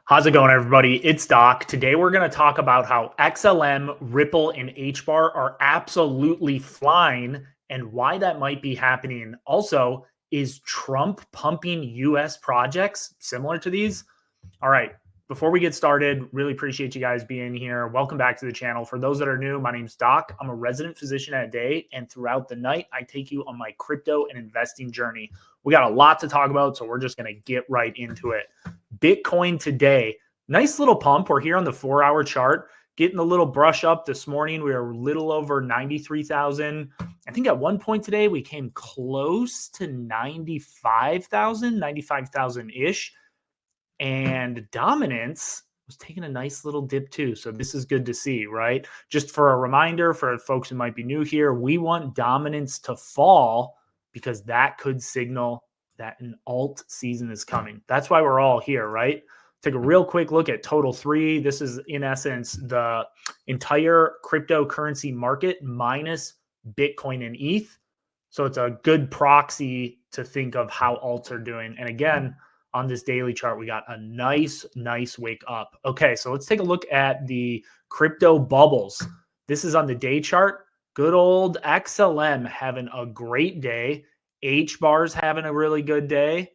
How's it going, everybody? It's Doc. Today, we're going to talk about how XLM, Ripple, and HBAR are absolutely flying and why that might be happening. Also, is Trump pumping US projects similar to these? All right. Before we get started, really appreciate you guys being here. Welcome back to the channel. For those that are new, my name's Doc. I'm a resident physician at Day, and throughout the night, I take you on my crypto and investing journey. We got a lot to talk about, so we're just going to get right into it. Bitcoin today, nice little pump. We're here on the 4-hour chart, getting a little brush up this morning. We were a little over 93,000. I think at one point today, we came close to 95,000, 95,000-ish. And dominance was taking a nice little dip too. So this is good to see, right? Just for a reminder for folks who might be new here, we want dominance to fall because that could signal that an alt season is coming. That's why we're all here, right? Take a real quick look at total 3. This is in essence the entire cryptocurrency market minus Bitcoin and ETH. So it's a good proxy to think of how alts are doing. And again, on this daily chart, we got a nice wake up. Okay, so let's take a look at the crypto bubbles. This is on the day chart. Good old XLM having a great day. HBAR's having a really good day.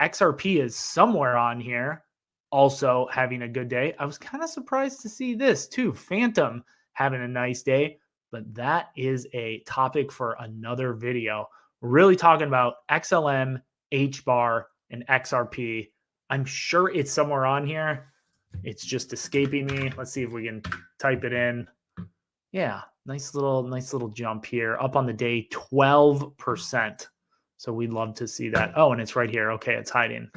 XRP is somewhere on here, also having a good day. I was kind of surprised to see this too. Phantom having a nice day, but that is a topic for another video. We're really talking about XLM, HBAR, and XRP. I'm sure it's somewhere on here. It's just escaping me. Let's see if we can type it in. Yeah, nice little jump here. Up on the day, 12%. So we'd love to see that. Oh, and it's right here. Okay, it's hiding.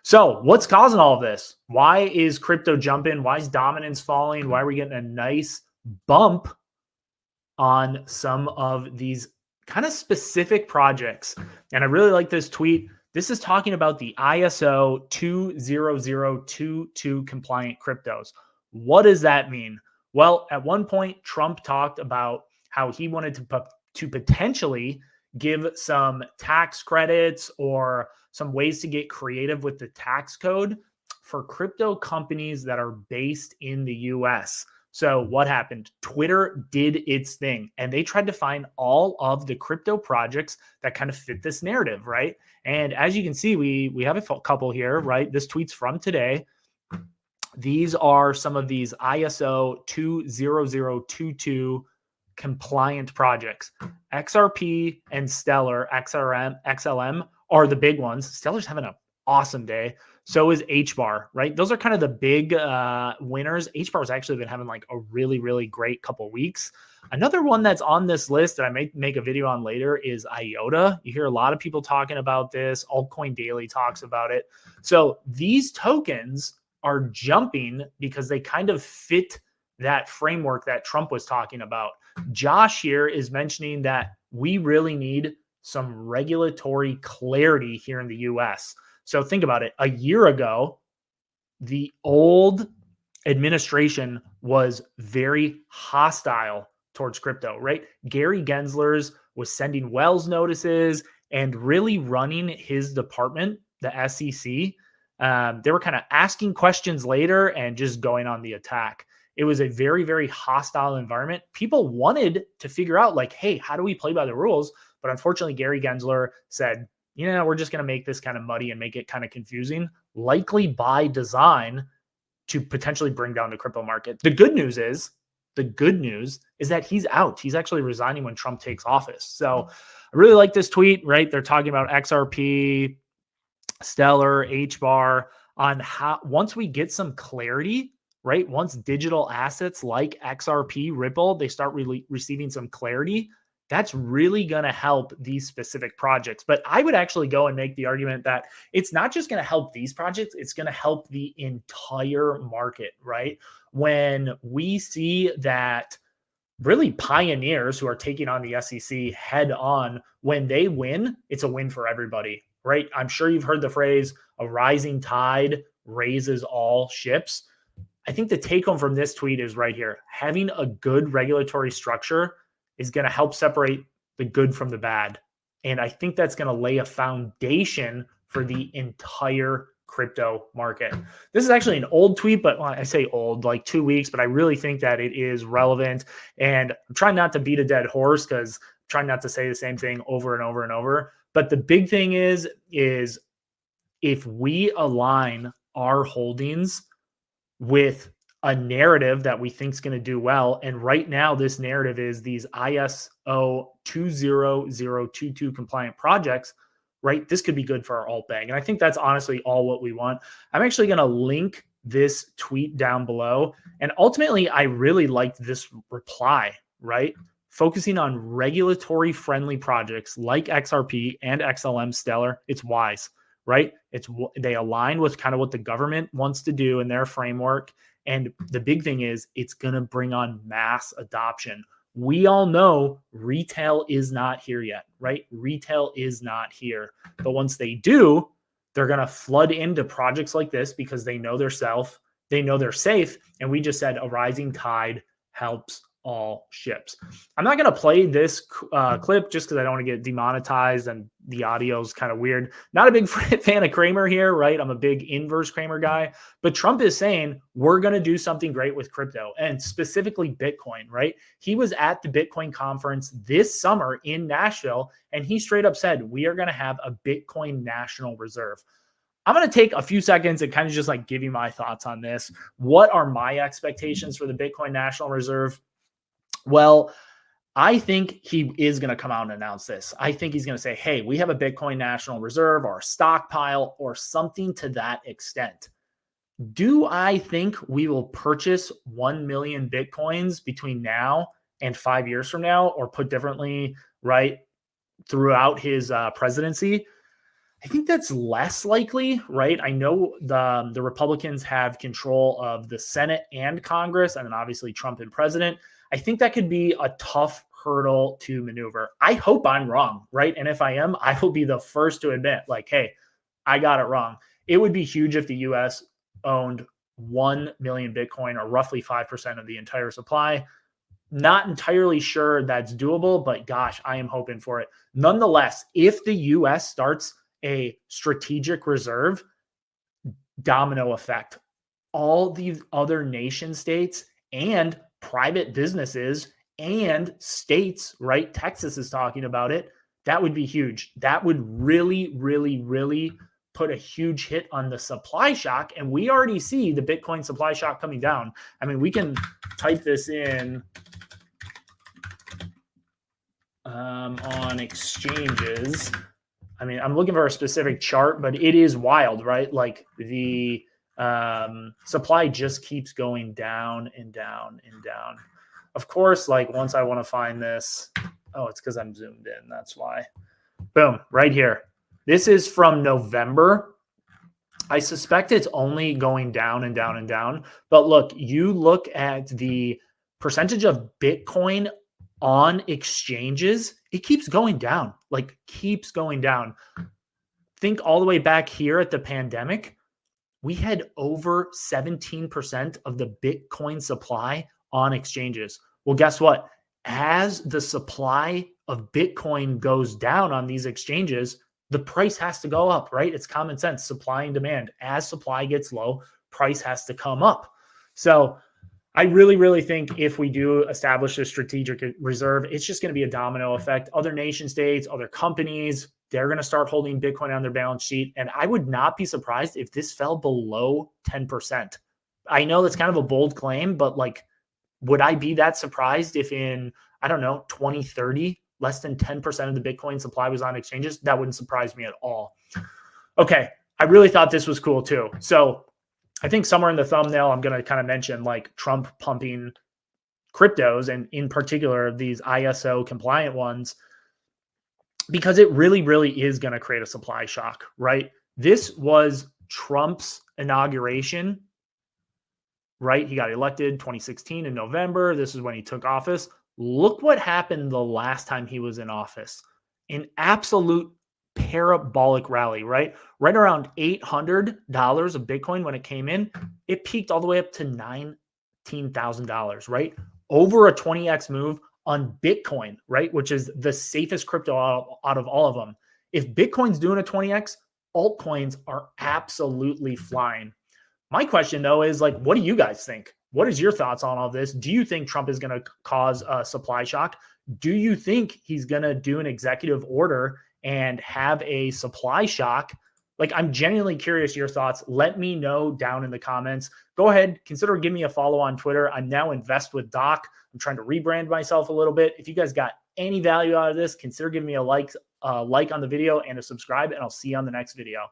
So what's causing all of this? Why is crypto jumping? Why is dominance falling? Why are we getting a nice bump on some of these kind of specific projects? And I really like this tweet. This is talking about the ISO 20022 compliant cryptos. What does that mean? Well, at one point, Trump talked about how he wanted to potentially give some tax credits or some ways to get creative with the tax code for crypto companies that are based in the US. So what happened? Twitter did its thing, and they tried to find all of the crypto projects that kind of fit this narrative, right? And as you can see, we have a couple here, right? This tweet's from today. These are some of these ISO 20022 compliant projects. XRP and Stellar, XLM are the big ones. Stellar's having an awesome day. So is HBAR, right? Those are kind of the big winners. HBAR has actually been having like a really great couple weeks. Another one that's on this list that I may make a video on later is IOTA. You hear a lot of people talking about this. Altcoin Daily talks about it. So these tokens are jumping because they kind of fit that framework that Trump was talking about. Josh here is mentioning that we really need some regulatory clarity here in the US. So think about it. A year ago, the old administration was very hostile towards crypto, right? Gary Gensler's was sending Wells notices and really running his department, the SEC. They were kind of asking questions later and just going on the attack. It was a very hostile environment. People wanted to figure out like, hey, how do we play by the rules? But unfortunately, Gary Gensler said, we're just going to make this kind of muddy and make it kind of confusing, likely by design to potentially bring down the crypto market. The good news is that he's out. He's actually resigning when Trump takes office. So I really like this tweet, right? They're talking about XRP, Stellar, HBAR on how once we get some clarity, right? Once digital assets like XRP, Ripple, they start receiving some clarity, that's really going to help these specific projects. But I would actually go and make the argument that it's not just going to help these projects, it's going to help the entire market, right? When we see that really pioneers who are taking on the SEC head on, when they win, it's a win for everybody, right? I'm sure you've heard the phrase, a rising tide raises all ships. I think the take home from this tweet is right here. Having a good regulatory structure is going to help separate the good from the bad. And I think that's going to lay a foundation for the entire crypto market. This is actually an old tweet, but I say old, like 2 weeks, but I really think that it is relevant. And I'm trying not to beat a dead horse because I'm trying not to say the same thing over and over and over. But the big thing is if we align our holdings with a narrative that we think is going to do well. And right now, this narrative is these ISO 20022 compliant projects, right? This could be good for our alt bag. And I think that's honestly all what we want. I'm actually going to link this tweet down below. And ultimately, I really liked this reply, right? Focusing on regulatory friendly projects like XRP and XLM Stellar. It's wise, right? They align with kind of what the government wants to do in their framework. And the big thing is it's going to bring on mass adoption. We all know retail is not here yet, right? Retail is not here. But once they do, they're going to flood into projects like this because they know they're safe. And we just said a rising tide helps all ships. I'm not going to play this clip just because I don't want to get demonetized and the audio is kind of weird. Not a big fan of Cramer here, right? I'm a big inverse Cramer guy, but Trump is saying we're going to do something great with crypto and specifically Bitcoin, right? He was at the Bitcoin conference this summer in Nashville and he straight up said, we are going to have a Bitcoin national reserve. I'm going to take a few seconds and kind of just like give you my thoughts on this. What are my expectations for the Bitcoin National Reserve? Well, I think he is going to come out and announce this. I think he's going to say, hey, we have a Bitcoin National Reserve or a stockpile or something to that extent. Do I think we will purchase 1 million Bitcoins between now and 5 years from now, or put differently, right, throughout his presidency? I think that's less likely, right? I know the Republicans have control of the Senate and Congress, and then obviously Trump and president. I think that could be a tough hurdle to maneuver. I hope I'm wrong, right? And if I am, I will be the first to admit, like, hey, I got it wrong. It would be huge if the U.S. owned 1 million Bitcoin, or roughly 5% of the entire supply. Not entirely sure that's doable, but gosh, I am hoping for it. Nonetheless, if the U.S. starts a strategic reserve, domino effect, all these other nation states and private businesses and states, right? Texas is talking about it. That would be huge. That would really, really, really put a huge hit on the supply shock. And we already see the Bitcoin supply shock coming down. I mean, we can type this in on exchanges. I mean, I'm looking for a specific chart, but it is wild, right? Like the supply just keeps going down and down and down. Of course, like once I want to find this, oh, it's because I'm zoomed in. That's why. Boom, right here. This is from November. I suspect it's only going down and down and down. But look, you look at the percentage of Bitcoin on exchanges, it keeps going down, like keeps going down. Think all the way back here at the pandemic, we had over 17% of the Bitcoin supply on exchanges. Well, guess what? As the supply of Bitcoin goes down on these exchanges, the price has to go up, right? It's common sense, supply and demand. As supply gets low, price has to come up. So I really, really think if we do establish a strategic reserve, it's just going to be a domino effect. Other nation states, other companies, they're going to start holding Bitcoin on their balance sheet. And I would not be surprised if this fell below 10%. I know that's kind of a bold claim, but like, would I be that surprised if in, I don't know, 2030, less than 10% of the Bitcoin supply was on exchanges? That wouldn't surprise me at all. Okay. I really thought this was cool too. So I think somewhere in the thumbnail, I'm going to kind of mention like Trump pumping cryptos, and in particular, these ISO compliant ones, because it really, really is going to create a supply shock, right? This was Trump's inauguration, right? He got elected 2016 in November. This is when he took office. Look what happened the last time he was in office. An absolute parabolic rally, right? Right around $800 of Bitcoin when it came in, it peaked all the way up to $19,000, right? Over a 20x move on Bitcoin, right? Which is the safest crypto out of all of them. If Bitcoin's doing a 20x, altcoins are absolutely flying. My question though is like, what do you guys think? What is your thoughts on all this? Do you think Trump is going to cause a supply shock? Do you think he's going to do an executive order and have a supply shock? Like, I'm genuinely curious your thoughts. Let me know down in the comments. Go ahead, consider giving me a follow on Twitter. I'm now Invest with Doc. I'm trying to rebrand myself a little bit. If you guys got any value out of this, consider giving me a like on the video and a subscribe, and I'll see you on the next video.